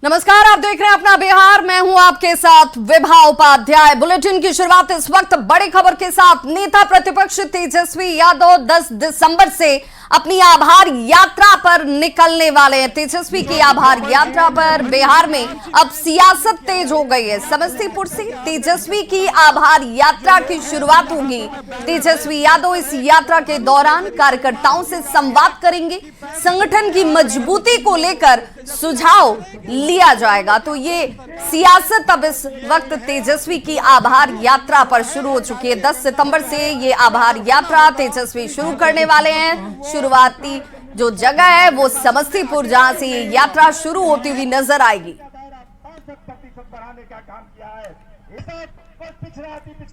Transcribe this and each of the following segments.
नमस्कार, आप देख रहे हैं अपना बिहार। मैं हूं आपके साथ विभा उपाध्याय। बुलेटिन की शुरुआत इस वक्त बड़ी खबर के साथ। नेता प्रतिपक्ष तेजस्वी यादव 10 दिसंबर से अपनी आभार यात्रा पर निकलने वाले हैं। तेजस्वी की आभार यात्रा पर बिहार में अब सियासत तेज हो गई है। समस्तीपुर से तेजस्वी की आभार यात्रा की शुरुआत होगी। तेजस्वी यादव इस यात्रा के दौरान कार्यकर्ताओं से संवाद करेंगे। संगठन की मजबूती को लेकर सुझाव लिया जाएगा। तो ये सियासत अब इस वक्त तेजस्वी की आभार यात्रा पर शुरू हो चुकी है। 10 सितंबर से ये आभार यात्रा तेजस्वी शुरू करने वाले हैं। शुरुआती जो जगह है वो समस्तीपुर, जहां से ये यात्रा शुरू होती हुई नजर आएगी।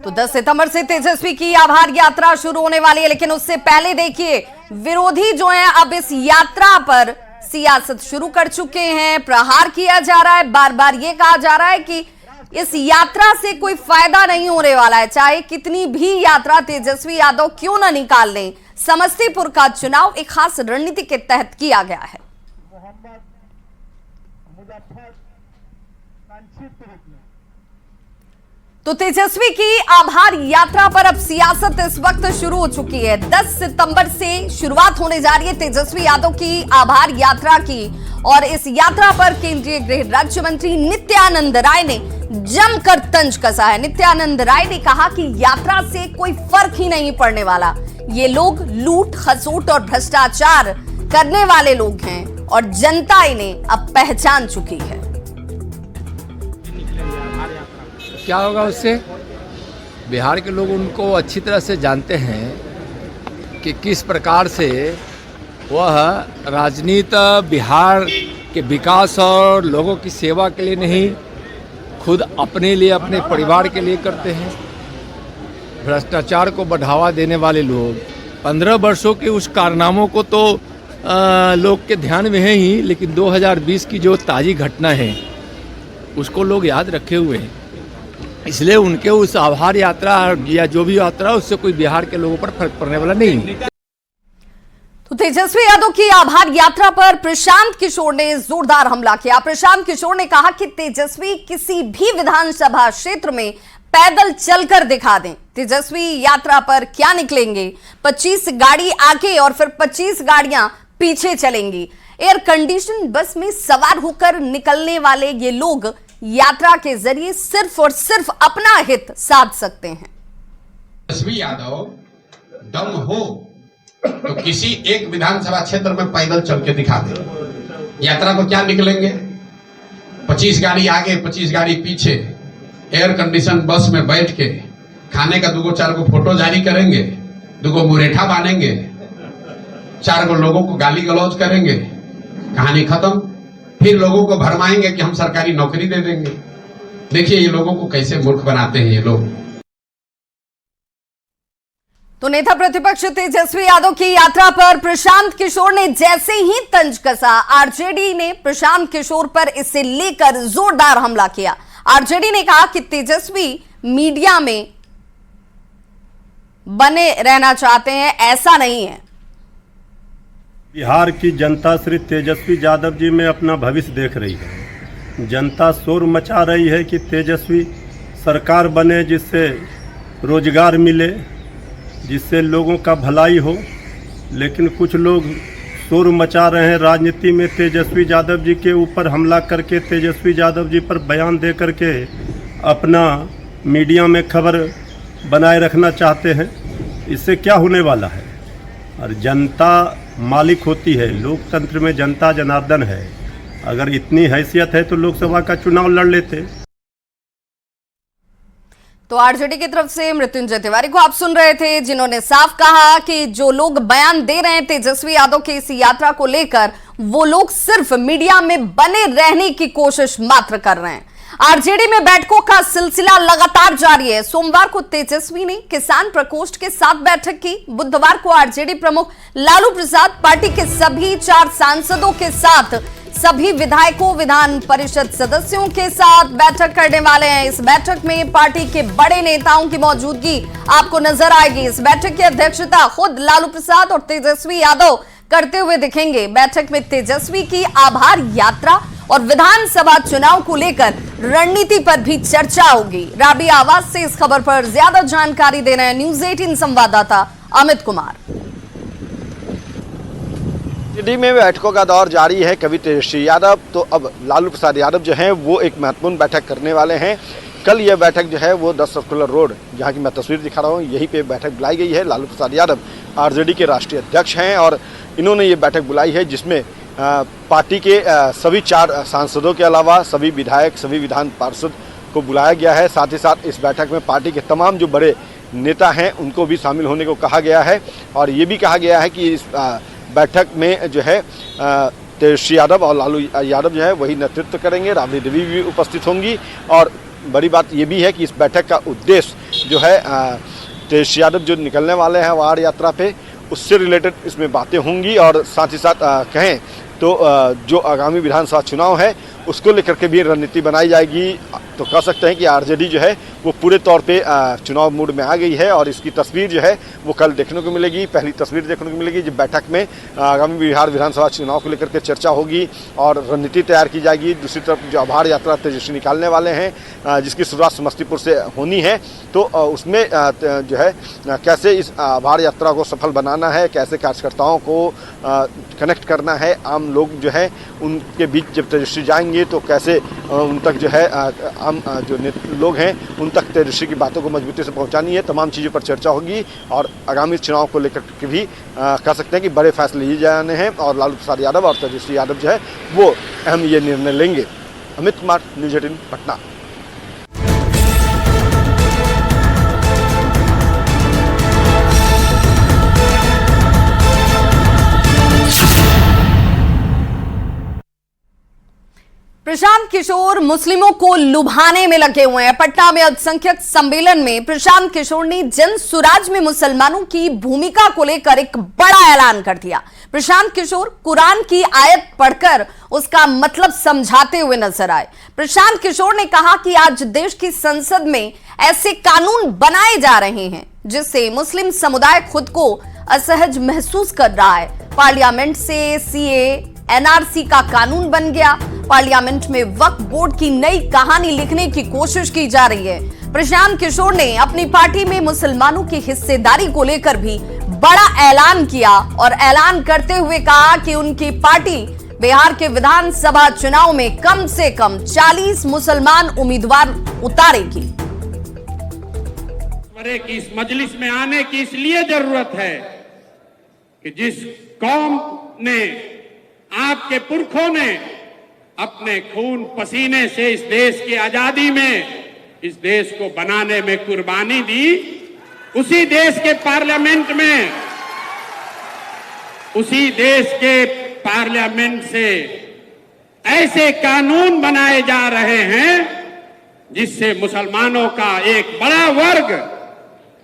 तो 10 सितंबर से तेजस्वी की आभार यात्रा शुरू होने वाली है। लेकिन उससे पहले देखिए, विरोधी जो है अब इस यात्रा पर सियासत शुरू कर चुके हैं। प्रहार किया जा रहा है। बार बार ये कहा जा रहा है कि इस यात्रा से कोई फायदा नहीं होने वाला है। चाहे कितनी भी यात्रा तेजस्वी यादव क्यों ना निकाल लें, समस्तीपुर का चुनाव एक खास रणनीति के तहत किया गया है। तो तेजस्वी की आभार यात्रा पर अब सियासत इस वक्त शुरू हो चुकी है। 10 सितंबर से शुरुआत होने जा रही है तेजस्वी यादव की आभार यात्रा की। और इस यात्रा पर केंद्रीय गृह राज्य मंत्री नित्यानंद राय ने जमकर तंज कसा है। नित्यानंद राय ने कहा कि यात्रा से कोई फर्क ही नहीं पड़ने वाला। ये लोग लूट, खसोट और भ्रष्टाचार करने वाले लोग हैं और जनता इन्हें अब पहचान चुकी है। क्या होगा उससे? बिहार के लोग उनको अच्छी तरह से जानते हैं कि किस प्रकार से वह राजनीति बिहार के विकास और लोगों की सेवा के लिए नहीं, खुद अपने लिए, अपने परिवार के लिए करते हैं। भ्रष्टाचार को बढ़ावा देने वाले लोग 15 वर्षों के उस कारनामों को तो लोग के ध्यान में है ही, लेकिन 2020 की जो ताज़ी घटना है उसको लोग याद रखे हुए हैं। इसलिए उनके उस आभार यात्रा या जो भी यात्रा, उससे कोई बिहार के लोगों पर फर्क पड़ने वाला नहीं। तो तेजस्वी यादव की आभार यात्रा पर प्रशांत किशोर ने जोरदार हमला किया। प्रशांत किशोर ने कहा कि तेजस्वी किसी भी विधानसभा क्षेत्र में पैदल चलकर दिखा दें। तेजस्वी यात्रा पर क्या निकलेंगे, 25 गाड़ी आगे और फिर 25 गाड़ियां पीछे चलेंगी। एयर कंडीशन बस में सवार होकर निकलने वाले ये लोग यात्रा के जरिए सिर्फ और सिर्फ अपना हित साध सकते हैं। तेजस्वी यादव दम हो तो किसी एक विधानसभा क्षेत्र में पैदल चल के दिखा दे। यात्रा को क्या निकलेंगे, 25 गाड़ी आगे, 25 गाड़ी पीछे, एयर कंडीशन बस में बैठ के खाने का 2-4 फोटो जारी करेंगे, 2 मुरेठा बांधेंगे, 4 लोगों को गाली गलौज करेंगे, कहानी खत्म। फिर लोगों को भरमाएंगे कि हम सरकारी नौकरी दे देंगे। देखिए ये लोगों को कैसे मूर्ख बनाते हैं ये लोग। तो नेता प्रतिपक्ष तेजस्वी यादव की यात्रा पर प्रशांत किशोर ने जैसे ही तंज कसा, आरजेडी ने प्रशांत किशोर पर इसे लेकर जोरदार हमला किया। आरजेडी ने कहा कि तेजस्वी मीडिया में बने रहना चाहते हैं, ऐसा नहीं है। बिहार की जनता श्री तेजस्वी यादव जी में अपना भविष्य देख रही है। जनता शोर मचा रही है कि तेजस्वी सरकार बने, जिससे रोजगार मिले, जिससे लोगों का भलाई हो। लेकिन कुछ लोग शोर मचा रहे हैं राजनीति में, तेजस्वी यादव जी के ऊपर हमला करके, तेजस्वी यादव जी पर बयान दे करके अपना मीडिया में खबर बनाए रखना चाहते हैं। इससे क्या होने वाला है? और जनता मालिक होती है, लोकतंत्र में जनता जनार्दन है। अगर इतनी हैसियत है तो लोकसभा का चुनाव लड़ लेते। तो आरजेडी की तरफ से मृत्युंजय तिवारी को आप सुन रहे थे, जिन्होंने साफ कहा कि जो लोग बयान दे रहे हैं तेजस्वी यादव की इस यात्रा को लेकर, वो लोग सिर्फ मीडिया में बने रहने की कोशिश मात्र कर रहे हैं। आरजेडी में बैठकों का सिलसिला लगातार जारी है। सोमवार को तेजस्वी ने किसान प्रकोष्ठ के साथ बैठक की। बुधवार को आरजेडी प्रमुख लालू प्रसाद पार्टी के सभी 4 सांसदों के साथ, सभी विधायकों, विधान परिषद सदस्यों के साथ बैठक करने वाले हैं। इस बैठक में पार्टी के बड़े नेताओं की मौजूदगी आपको नजर आएगी। इस बैठक की अध्यक्षता खुद लालू प्रसाद और तेजस्वी यादव करते हुए दिखेंगे। बैठक में तेजस्वी की आभार यात्रा और विधानसभा चुनाव को लेकर रणनीति पर भी चर्चा होगी। राबिया आवाज से इस खबर पर ज्यादा जानकारी दे रहे हैं न्यूज 18 संवाददाता अमित कुमार। दिल्ली में बैठकों का दौर जारी है। कवि तेजस्वी यादव तो अब लालू प्रसाद यादव जो हैं वो एक महत्वपूर्ण बैठक करने वाले हैं। कल यह बैठक जो है वो 10 सर्कुलर रोड, जहां की मैं तस्वीर दिखा रहा हूं, यहीं पे बैठक बुलाई गई है। लालू प्रसाद यादव आरजेडी के राष्ट्रीय अध्यक्ष हैं और इन्होंने ये बैठक बुलाई है जिसमें पार्टी के सभी 4 सांसदों के अलावा सभी विधायक, सभी विधान पार्षद को बुलाया गया है। साथ ही साथ इस बैठक में पार्टी के तमाम जो बड़े नेता हैं उनको भी शामिल होने को कहा गया है और ये भी कहा गया है कि इस बैठक में जो है तेजस्वी यादव और लालू यादव जो है वही नेतृत्व करेंगे। राबड़ी देवी भी उपस्थित होंगी और बड़ी बात ये भी है कि इस बैठक का उद्देश्य जो है तेजस्वी यादव जो निकलने वाले हैं वार यात्रा पे, उससे रिलेटेड इसमें बातें होंगी और साथ ही साथ कहें तो जो आगामी विधानसभा चुनाव है उसको लेकर के भी रणनीति बनाई जाएगी। तो कह सकते हैं कि आरजेडी जो है वो पूरे तौर पे चुनाव मूड में आ गई है और इसकी तस्वीर जो है वो कल देखने को मिलेगी। पहली तस्वीर देखने को मिलेगी जब बैठक में आगामी बिहार विधानसभा चुनाव को लेकर के चर्चा होगी और रणनीति तैयार की जाएगी। दूसरी तरफ जो आभार यात्रा तेजस्वी निकालने वाले हैं जिसकी शुरुआत समस्तीपुर से होनी है, तो उसमें जो है कैसे इस आभार यात्रा को सफल बनाना है, कैसे कार्यकर्ताओं को कनेक्ट करना है, आम लोग जो है उनके बीच जब तेजस्वी जाएंगे तो कैसे उन तक जो है आम जो लोग हैं उन तक तेजस्वी की बातों को मजबूती से पहुंचानी है। तमाम चीज़ों पर चर्चा होगी और आगामी चुनाव को लेकर के भी कह सकते हैं कि बड़े फैसले लिए जाने हैं और लालू प्रसाद यादव और तेजस्वी यादव जो है वो अहम ये निर्णय लेंगे। अमित कुमार, न्यूज 18 पटना। प्रशांत किशोर मुस्लिमों को लुभाने में लगे हुए हैं। पटना में अल्पसंख्यक सम्मेलन में प्रशांत किशोर ने जन सुराज में मुसलमानों की भूमिका को लेकर एक बड़ा ऐलान कर दिया। प्रशांत किशोर कुरान की आयत पढ़कर उसका मतलब समझाते हुए नजर आए। प्रशांत किशोर ने कहा कि आज देश की संसद में ऐसे कानून बनाए जा रहे हैं जिससे मुस्लिम समुदाय खुद को असहज महसूस कर रहा है। पार्लियामेंट से सीए एनआरसी का कानून बन गया। पार्लियामेंट में वक्फ बोर्ड की नई कहानी लिखने की कोशिश की जा रही है। प्रशांत किशोर ने अपनी पार्टी में मुसलमानों की हिस्सेदारी को लेकर भी बड़ा ऐलान किया और ऐलान करते हुए कहा कि उनकी पार्टी बिहार के विधानसभा चुनाव में कम से कम 40 मुसलमान उम्मीदवार उतारेगी। की इस मजलिस में आने की इसलिए जरूरत है कि जिस कौम ने, आपके पुरखों ने अपने खून पसीने से इस देश की आजादी में, इस देश को बनाने में कुर्बानी दी, उसी देश के पार्लियामेंट में, उसी देश के पार्लियामेंट से ऐसे कानून बनाए जा रहे हैं जिससे मुसलमानों का एक बड़ा वर्ग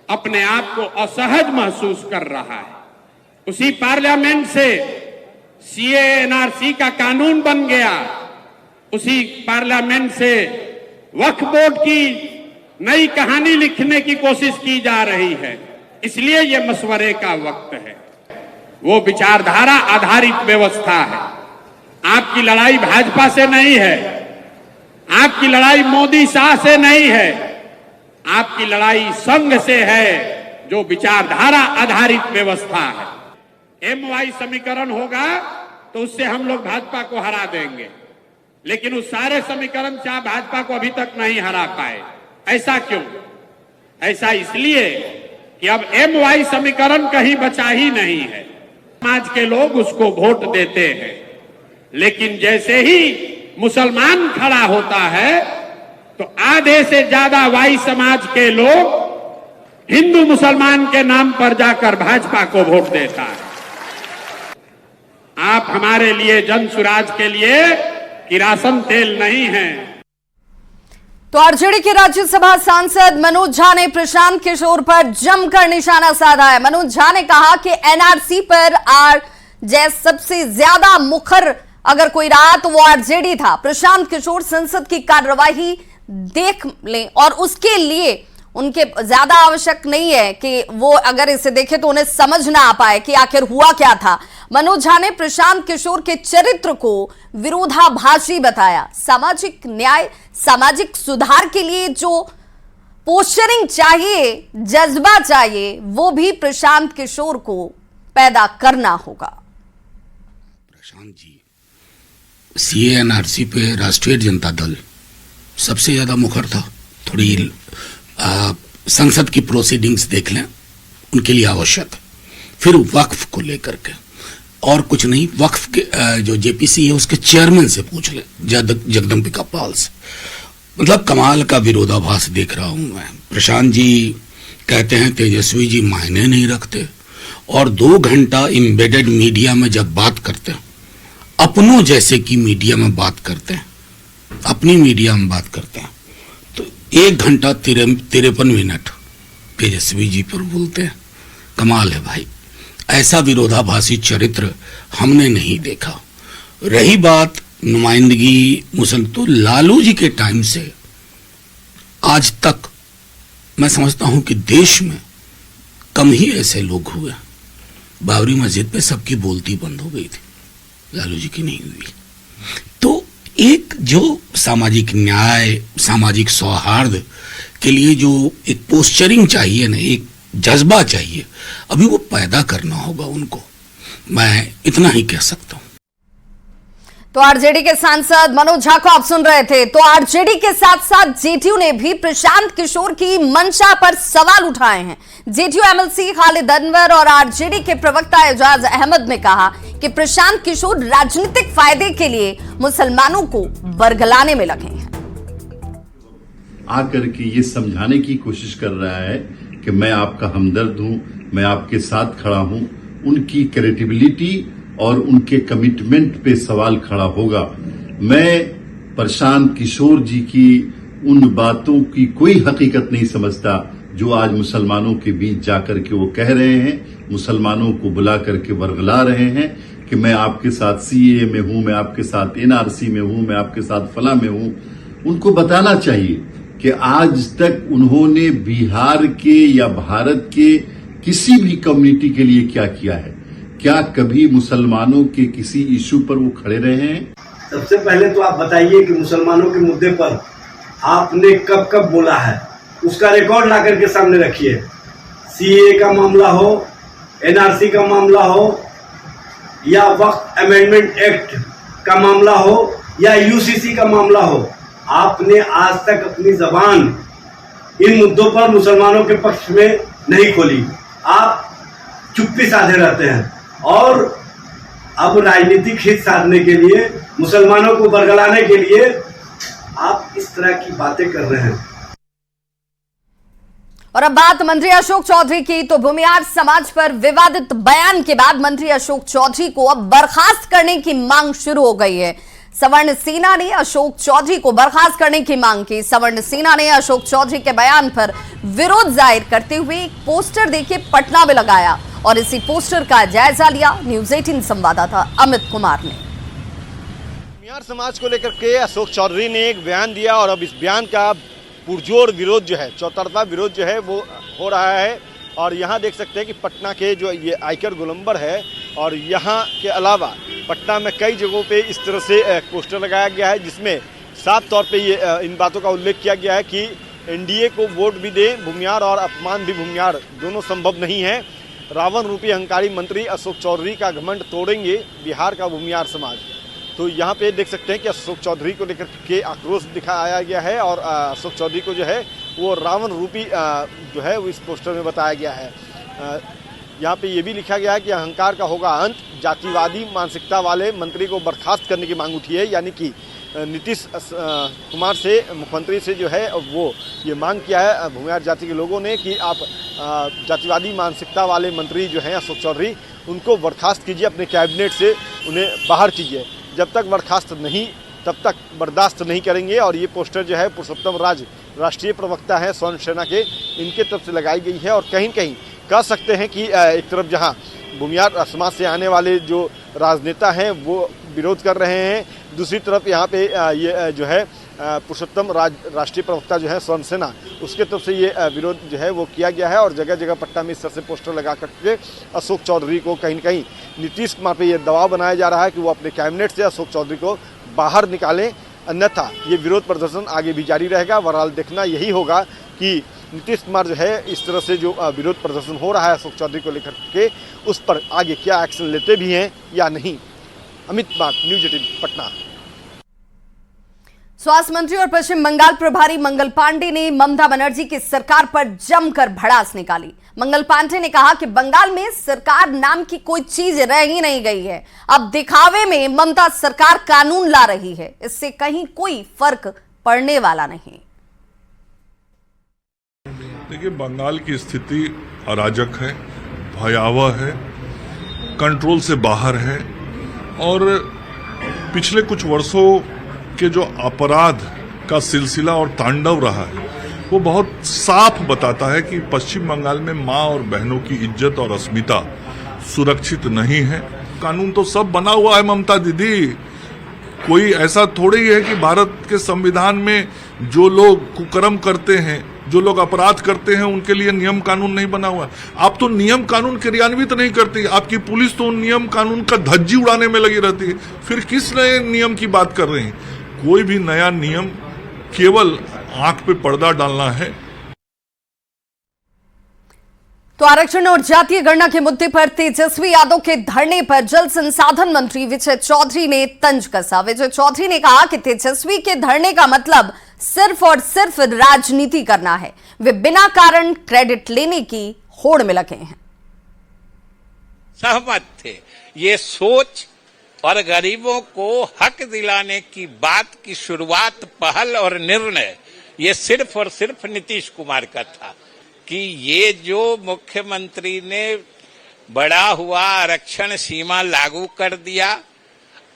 अपने आप को असहज महसूस कर रहा है। उसी पार्लियामेंट से सीए एनआरसी का कानून बन गया। उसी पार्लियामेंट से वक्फ बोर्ड की नई कहानी लिखने की कोशिश की जा रही है। इसलिए यह मशवरे का वक्त है। वो विचारधारा आधारित व्यवस्था है। आपकी लड़ाई भाजपा से नहीं है, आपकी लड़ाई मोदी शाह से नहीं है, आपकी लड़ाई संघ से है जो विचारधारा आधारित व्यवस्था है। एमवाई समीकरण होगा तो उससे हम लोग भाजपा को हरा देंगे, लेकिन उस सारे समीकरण से आप भाजपा को अभी तक नहीं हरा पाए। ऐसा क्यों? ऐसा इसलिए कि अब एमवाई समीकरण कहीं बचा ही नहीं है। समाज के लोग उसको वोट देते हैं, लेकिन जैसे ही मुसलमान खड़ा होता है तो आधे से ज्यादा वाई समाज के लोग हिंदू मुसलमान के नाम पर जाकर भाजपा को वोट देता है। आप हमारे लिए, जन सुराज के लिए किरासन तेल नहीं है। तो आरजेडी के राज्यसभा सांसद मनोज झा ने प्रशांत किशोर पर जमकर निशाना साधा है। मनोज झा ने कहा कि एनआरसी पर सबसे ज्यादा मुखर अगर कोई रहा तो वो आरजेडी था। प्रशांत किशोर संसद की कार्यवाही देख लें और उसके लिए उनके ज्यादा आवश्यक नहीं है कि वो अगर इसे देखे तो उन्हें समझ ना आ पाए कि आखिर हुआ क्या था। मनोज झा ने प्रशांत किशोर के चरित्र को विरोधाभासी बताया। सामाजिक न्याय, सामाजिक सुधार के लिए जो पोस्चरिंग चाहिए, जज्बा चाहिए, वो भी प्रशांत किशोर को पैदा करना होगा। प्रशांत जी CA/NRC पे राष्ट्रीय जनता दल सबसे ज्यादा मुखर था। थोड़ी संसद की प्रोसीडिंग्स देख लें, उनके लिए आवश्यक है। फिर वक्फ को लेकर के और कुछ नहीं, वक्फ के जो JPC है उसके चेयरमैन से पूछ लें, जगदम्बिका पाल से। मतलब कमाल का विरोधाभास देख रहा हूं मैं। प्रशांत जी कहते हैं तेजस्वी जी मायने नहीं रखते, और 2 घंटा एम्बेडेड मीडिया में जब बात करते हैं, अपनों जैसे की मीडिया में बात करते हैं, अपनी मीडिया में बात करते हैं, तो 1 घंटा 53 मिनट तेजस्वी जी पर बोलते हैं। कमाल है भाई, ऐसा विरोधाभासी चरित्र हमने नहीं देखा। रही बात नुमाइंदगी मुसल, तो लालू जी के टाइम से आज तक मैं समझता हूं कि देश में कम ही ऐसे लोग हुए। बाबरी मस्जिद पे सबकी बोलती बंद हो गई थी, लालू जी की नहीं हुई। तो एक जो सामाजिक न्याय, सामाजिक सौहार्द के लिए जो एक पोस्चरिंग चाहिए ना, एक जज्बा चाहिए, अभी वो पैदा करना होगा उनको। मैं इतना ही कह सकता हूं। तो आरजेडी के सांसद मनोज झा को आप सुन रहे थे। तो आरजेडी के साथ साथ जेडीयू ने भी प्रशांत किशोर की मंशा पर सवाल उठाए हैं। जेडीयू MLC खालिद अनवर और आरजेडी के प्रवक्ता एजाज अहमद ने कहा कि प्रशांत किशोर राजनीतिक फायदे के लिए मुसलमानों को बरगलाने में लगे हैं। आकर के ये समझाने की कोशिश कर रहा है कि मैं आपका हमदर्द हूं, मैं आपके साथ खड़ा हूं। उनकी क्रेडिबिलिटी और उनके कमिटमेंट पे सवाल खड़ा होगा। मैं प्रशांत किशोर जी की उन बातों की कोई हकीकत नहीं समझता जो आज मुसलमानों के बीच जाकर के वो कह रहे हैं, मुसलमानों को बुला करके बरगला रहे हैं कि मैं आपके साथ CA में हूं, मैं आपके साथ NRC में हूं, मैं आपके साथ फला में हूं। उनको बताना चाहिए कि आज तक उन्होंने बिहार के या भारत के किसी भी कम्युनिटी के लिए क्या किया है। क्या कभी मुसलमानों के किसी इशू पर वो खड़े रहे हैं? सबसे पहले तो आप बताइए कि मुसलमानों के मुद्दे पर आपने कब कब बोला है, उसका रिकॉर्ड ला करके सामने रखिए। CA का मामला हो, NRC का मामला हो, या वक्फ अमेंडमेंट एक्ट का मामला हो, या UCC का मामला हो, आपने आज तक अपनी जबान इन मुद्दों पर मुसलमानों के पक्ष में नहीं खोली। आप चुप्पी साधे रहते हैं और अब राजनीतिक हित साधने के लिए, मुसलमानों को बरगलाने के लिए आप इस तरह की बातें कर रहे हैं। और अब बात मंत्री अशोक चौधरी की। तो भूमिहार समाज पर विवादित बयान के बाद मंत्री अशोक चौधरी को अब बर्खास्त करने की मांग शुरू हो गई है। सवर्ण सेना ने अशोक चौधरी को बर्खास्त करने की मांग की। सवर्ण सेना ने अशोक चौधरी के बयान पर विरोध जाहिर करते हुए एक पोस्टर देखिए पटना में लगाया और इसी पोस्टर का जायजा लिया न्यूज़ 18 संवाददाता अमित कुमार ने। भूमिहार समाज को लेकर के अशोक चौधरी ने एक बयान दिया और अब इस बयान का पुरजोर विरोध जो है, चौतरफा विरोध जो है वो हो रहा है। और यहाँ देख सकते हैं कि पटना के जो ये आयकर गोलंबर है और यहाँ के अलावा पटना में कई जगहों पे इस तरह से पोस्टर लगाया गया है जिसमें साफ तौर पे ये इन बातों का उल्लेख किया गया है कि NDA को वोट भी दे भूमिहार और अपमान भी भूमिहार, दोनों संभव नहीं है। रावण रूपी अहंकारी मंत्री अशोक चौधरी का घमंड तोड़ेंगे बिहार का भूमिहार समाज। तो यहाँ पे देख सकते हैं कि अशोक चौधरी को लेकर के आक्रोश दिखाया गया है और अशोक चौधरी को जो है वो रावण रूपी जो है वो इस पोस्टर में बताया गया है। यहाँ पे ये भी लिखा गया है कि अहंकार का होगा अंत, जातिवादी मानसिकता वाले मंत्री को बर्खास्त करने की मांग उठी है। यानी कि नीतीश कुमार से, मुख्यमंत्री से जो है वो ये मांग किया है भूमिहार जाति के लोगों ने कि आप जातिवादी मानसिकता वाले मंत्री जो हैं अशोक चौधरी, उनको बर्खास्त कीजिए, अपने कैबिनेट से उन्हें बाहर कीजिए। जब तक बर्खास्त नहीं तब तक बर्दाश्त नहीं करेंगे। और ये पोस्टर जो है पुरुषोत्तम राज राष्ट्रीय प्रवक्ता हैं स्वर्ण सेना के, इनके तरफ से लगाई गई है। और कहीं कहीं कह सकते हैं कि एक तरफ जहां भूमिहार समाज से आने वाले जो राजनेता हैं वो विरोध कर रहे हैं, दूसरी तरफ यहाँ पे ये जो है पुरुषोत्तम राष्ट्रीय प्रवक्ता जो है स्वर्ण सेना, उसके तरफ से ये विरोध जो है वो किया गया है। और जगह जगह पटना में इस तरह से पोस्टर लगा करके अशोक चौधरी को कहीं न कहीं नीतीश कुमार पे ये दबाव बनाया जा रहा है कि वो अपने कैबिनेट से अशोक चौधरी को बाहर निकालें, अन्यथा ये विरोध प्रदर्शन आगे भी जारी रहेगा। बहरहाल देखना यही होगा कि नीतीश कुमार जो है इस तरह से जो विरोध प्रदर्शन हो रहा है अशोक चौधरी को लेकर के, उस पर आगे क्या एक्शन लेते भी हैं या नहीं। अमित कुमार, न्यूज 18 पटना। स्वास्थ्य मंत्री और पश्चिम बंगाल प्रभारी मंगल पांडे ने ममता बनर्जी की सरकार पर जमकर भड़ास निकाली। मंगल पांडे ने कहा कि बंगाल में सरकार नाम की कोई चीज रह ही नहीं गई है, अब दिखावे में ममता सरकार कानून ला रही है, इससे कहीं कोई फर्क पड़ने वाला नहीं। देखिए, बंगाल की स्थिति अराजक है, भयावह है, कंट्रोल से बाहर है और पिछले कुछ वर्षों के जो अपराध का सिलसिला और तांडव रहा है वो बहुत साफ बताता है कि पश्चिम बंगाल में माँ और बहनों की इज्जत और अस्मिता सुरक्षित नहीं है। कानून तो सब बना हुआ है ममता दीदी, कोई ऐसा थोड़ी ही है कि भारत के संविधान में जो लोग कुकर्म करते हैं, जो लोग अपराध करते हैं, उनके लिए नियम कानून नहीं बना हुआ। आप तो नियम कानून क्रियान्वित नहीं करती, आपकी पुलिस तो नियम कानून का धज्जी उड़ाने में लगी रहती है। फिर किस नए नियम की बात कर रहे हैं? कोई भी नया नियम केवल आंख पे पर्दा डालना है। तो आरक्षण और जातीय गणना के मुद्दे पर तेजस्वी यादव के धरने पर जल संसाधन मंत्री विजय चौधरी ने तंज कसा। विजय चौधरी ने कहा कि तेजस्वी के धरने का मतलब सिर्फ और सिर्फ राजनीति करना है, वे बिना कारण क्रेडिट लेने की होड़ में लगे हैं। सहमत थे, ये सोच और गरीबों को हक दिलाने की बात की शुरुआत, पहल और निर्णय ये सिर्फ और सिर्फ नीतीश कुमार का था कि ये जो मुख्यमंत्री ने बढ़ा हुआ आरक्षण सीमा लागू कर दिया,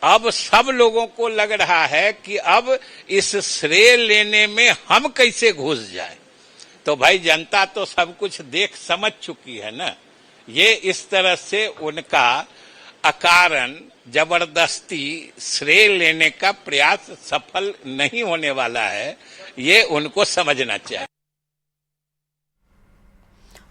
अब सब लोगों को लग रहा है कि अब इस श्रेय लेने में हम कैसे घुस जाए। तो भाई जनता तो सब कुछ देख समझ चुकी है ना। ये इस तरह से उनका अकारण जबरदस्ती श्रेय लेने का प्रयास सफल नहीं होने वाला है, ये उनको समझना चाहिए।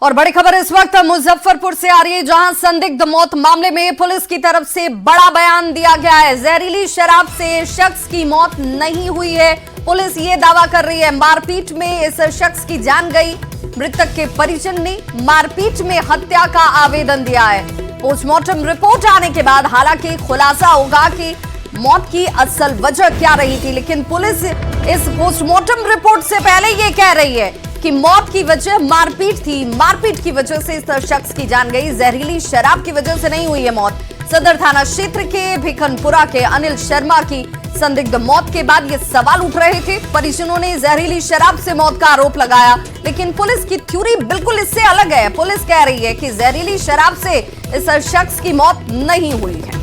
और बड़ी खबर इस वक्त मुजफ्फरपुर से आ रही है, जहां संदिग्ध मौत मामले में पुलिस की तरफ से बड़ा बयान दिया गया है। जहरीली शराब से शख्स की मौत नहीं हुई है, पुलिस ये दावा कर रही है। मारपीट में इस शख्स की जान गई। मृतक के परिजन ने मारपीट में हत्या का आवेदन दिया है। पोस्टमार्टम रिपोर्ट आने के बाद हालांकि खुलासा होगा कि मौत की असल वजह क्या रही थी, लेकिन पुलिस इस पोस्टमार्टम रिपोर्ट से पहले ये कह रही है कि मौत की वजह मारपीट थी। मारपीट की वजह से इस शख्स की जान गई, जहरीली शराब की वजह से नहीं हुई है मौत। सदर थाना क्षेत्र के भिखनपुरा के अनिल शर्मा की संदिग्ध मौत के बाद ये सवाल उठ रहे थे। परिजनों ने जहरीली शराब से मौत का आरोप लगाया, लेकिन पुलिस की थ्योरी बिल्कुल इससे अलग है। पुलिस कह रही है कि जहरीली शराब से इस शख्स की मौत नहीं हुई है।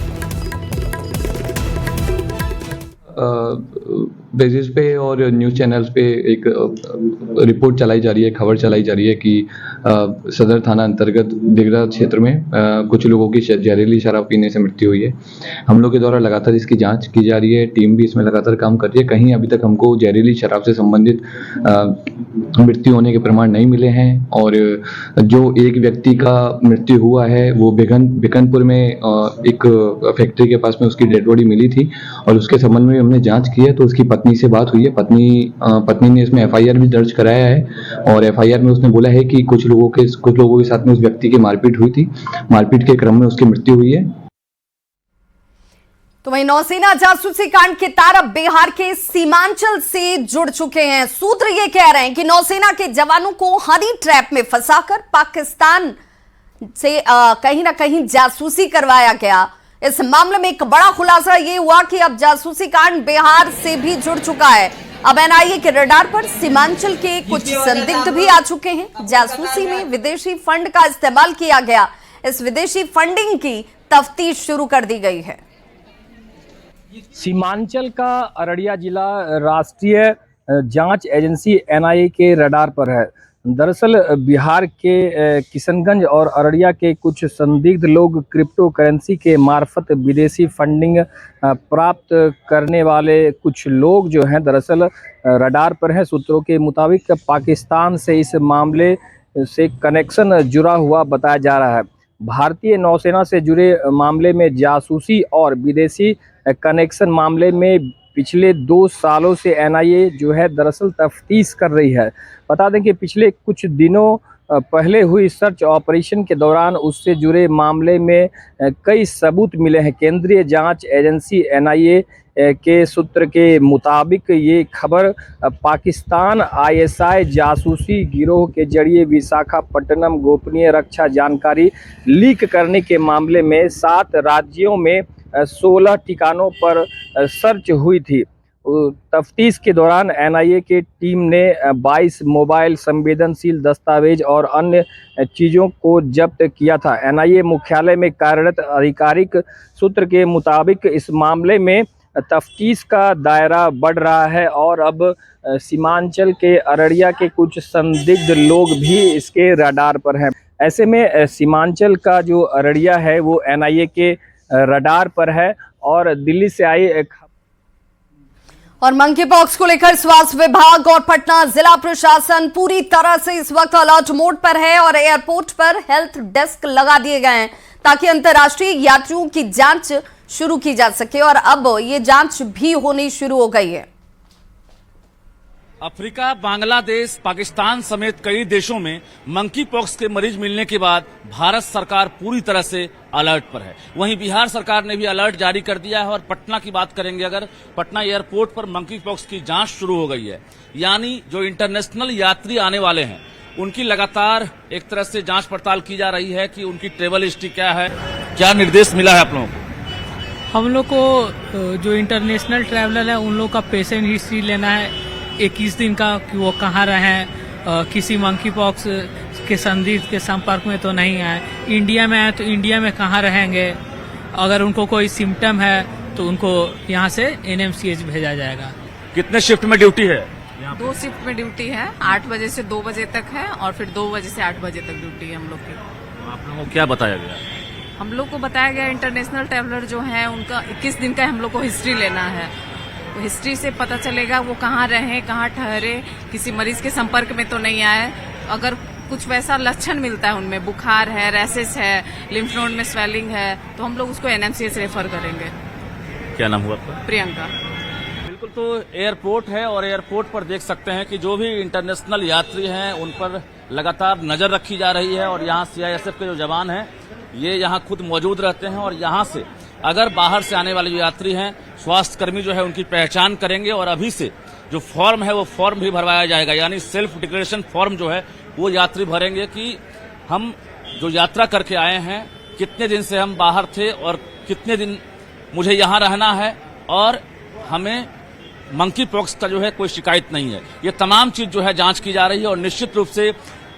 बेसिस पे और न्यूज़ चैनल्स पे एक रिपोर्ट चलाई जा रही है, खबर चलाई जा रही है कि सदर थाना अंतर्गत दिगरा क्षेत्र में कुछ लोगों की जहरीली शराब पीने से मृत्यु हुई है। हम लोग के द्वारा लगातार इसकी जांच की जा रही है, टीम भी इसमें लगातार काम कर रही है। कहीं अभी तक हमको जहरीली शराब से संबंधित मृत्यु होने के प्रमाण नहीं मिले हैं। और जो एक व्यक्ति का मृत्यु हुआ है वो भिखनपुर में एक फैक्ट्री के पास में उसकी डेड बॉडी मिली थी और उसके संबंध में हमने जाँच की है। तो उसकी पत्नी से बात हुई है, पत्नी ने इसमें FIR भी दर्ज कराया है और FIR में उसने बोला है कि कुछ लोगों के साथ में उस व्यक्ति की मारपीट हुई थी, मारपीट के क्रम में उसकी मृत्यु हुई है। तो वहीं नौसेना जासूसी कांड के तार अब बिहार के सीमांचल से जुड़ चुके हैं। सूत्र ये कह रहे हैं कि नौसेना के जवानों को हनी ट्रैप में फंसाकर पाकिस्तान से कहीं ना कहीं जासूसी करवाया गया। इस मामले में एक बड़ा खुलासा ये हुआ कि अब जासूसी कांड बिहार से भी जुड़ चुका है। अब NIA के रडार पर सीमांचल के कुछ संदिग्ध भी आ चुके हैं। जासूसी में विदेशी फंड का इस्तेमाल किया गया, इस विदेशी फंडिंग की तफ्तीश शुरू कर दी गई है। सीमांचल का अररिया जिला राष्ट्रीय जांच एजेंसी NIA के रडार पर है। दरअसल बिहार के किशनगंज और अररिया के कुछ संदिग्ध लोग क्रिप्टो करेंसी के मार्फत विदेशी फंडिंग प्राप्त करने वाले कुछ लोग जो हैं दरअसल रडार पर हैं। सूत्रों के मुताबिक पाकिस्तान से इस मामले से कनेक्शन जुड़ा हुआ बताया जा रहा है। भारतीय नौसेना से जुड़े मामले में जासूसी और विदेशी कनेक्शन मामले में पिछले 2 सालों से एनआईए जो है दरअसल तफ्तीश कर रही है। बता दें कि पिछले कुछ दिनों पहले हुई सर्च ऑपरेशन के दौरान उससे जुड़े मामले में कई सबूत मिले हैं। केंद्रीय जांच एजेंसी एनआईए के सूत्र के मुताबिक ये खबर पाकिस्तान आईएसआई जासूसी गिरोह के जरिए विशाखापट्टनम गोपनीय रक्षा जानकारी लीक करने के मामले में 7 राज्यों में 16 ठिकानों पर सर्च हुई थी। तफ्तीश के दौरान एनआईए की टीम ने 22 मोबाइल संवेदनशील दस्तावेज और अन्य चीज़ों को जब्त किया था। एनआईए मुख्यालय में कार्यरत आधिकारिक सूत्र के मुताबिक इस मामले में तफ्तीश का दायरा बढ़ रहा है और अब सीमांचल के अररिया के कुछ संदिग्ध लोग भी इसके रडार पर हैं। ऐसे में सीमांचल का जो अररिया है वो एनआईए के रडार पर है और दिल्ली से आई और मंकी पॉक्स को लेकर स्वास्थ्य विभाग और पटना जिला प्रशासन पूरी तरह से इस वक्त अलर्ट मोड पर है और एयरपोर्ट पर हेल्थ डेस्क लगा दिए गए हैं ताकि अंतर्राष्ट्रीय यात्रियों की जांच शुरू की जा सके और अब ये जांच भी होनी शुरू हो गई है। अफ्रीका, बांग्लादेश, पाकिस्तान समेत कई देशों में मंकी पॉक्स के मरीज मिलने के बाद भारत सरकार पूरी तरह से अलर्ट पर है। वहीं बिहार सरकार ने भी अलर्ट जारी कर दिया है और पटना की बात करेंगे अगर, पटना एयरपोर्ट पर मंकी पॉक्स की जांच शुरू हो गई है। यानी जो इंटरनेशनल यात्री आने वाले हैं उनकी लगातार एक तरह से जांच पड़ताल की जा रही है कि उनकी ट्रेवल हिस्ट्री क्या है। क्या निर्देश मिला है आप लोगों को? हम लोग को जो इंटरनेशनल ट्रैवलर है उन लोग का पेशेंट हिस्ट्री लेना है 21 दिन का, कि वो कहाँ रहे, किसी मंकी पॉक्स के संदिग्ध के संपर्क में तो नहीं आए, इंडिया में आए तो इंडिया में कहाँ रहेंगे, अगर उनको कोई सिम्टम है तो उनको यहाँ से एनएमसीएच भेजा जाएगा। कितने शिफ्ट में ड्यूटी है? 2 शिफ्ट में ड्यूटी है, 8 बजे से 2 बजे तक है और फिर 2 बजे से 8 बजे तक ड्यूटी है हम लोग की। आप लोगों को क्या बताया गया? हम लोग को बताया गया इंटरनेशनल ट्रैवलर जो है उनका 21 दिन का हम लोग को हिस्ट्री लेना है। तो हिस्ट्री से पता चलेगा वो कहाँ रहे, कहाँ ठहरे, किसी मरीज के संपर्क में तो नहीं आए। अगर कुछ वैसा लक्षण मिलता है उनमें, बुखार है, रैसेस है, लिम्फ नोड में स्वेलिंग है, तो हम लोग उसको एनएमसीएच रेफर करेंगे। क्या नाम हुआ आपका? प्रियंका। बिल्कुल, तो एयरपोर्ट है और एयरपोर्ट पर देख सकते हैं कि जो भी इंटरनेशनल यात्री हैं उन पर लगातार नजर रखी जा रही है और यहाँ सीआईएसएफ के जो जवान हैं ये यहाँ खुद मौजूद रहते हैं और यहाँ से अगर बाहर से आने वाले जो यात्री हैं स्वास्थ्य कर्मी जो है उनकी पहचान करेंगे और अभी से जो फॉर्म है वो फॉर्म भी भरवाया जाएगा। यानी सेल्फ डिक्लेरेशन फॉर्म जो है वो यात्री भरेंगे कि हम जो यात्रा करके आए हैं, कितने दिन से हम बाहर थे और कितने दिन मुझे यहाँ रहना है और हमें मंकी पॉक्स का जो है कोई शिकायत नहीं है। ये तमाम चीज जो है जांच की जा रही है और निश्चित रूप से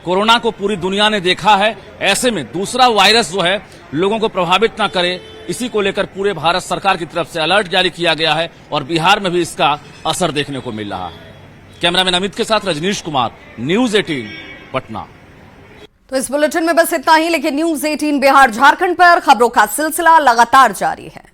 कोरोना को पूरी दुनिया ने देखा है, ऐसे में दूसरा वायरस जो है लोगों को प्रभावित ना करे, इसी को लेकर पूरे भारत सरकार की तरफ से अलर्ट जारी किया गया है और बिहार में भी इसका असर देखने को मिल रहा है। कैमरामैन अमित के साथ रजनीश कुमार, न्यूज 18 पटना। तो इस बुलेटिन में बस इतना ही, लेकिन न्यूज 18 बिहार झारखंड पर खबरों का सिलसिला लगातार जारी है।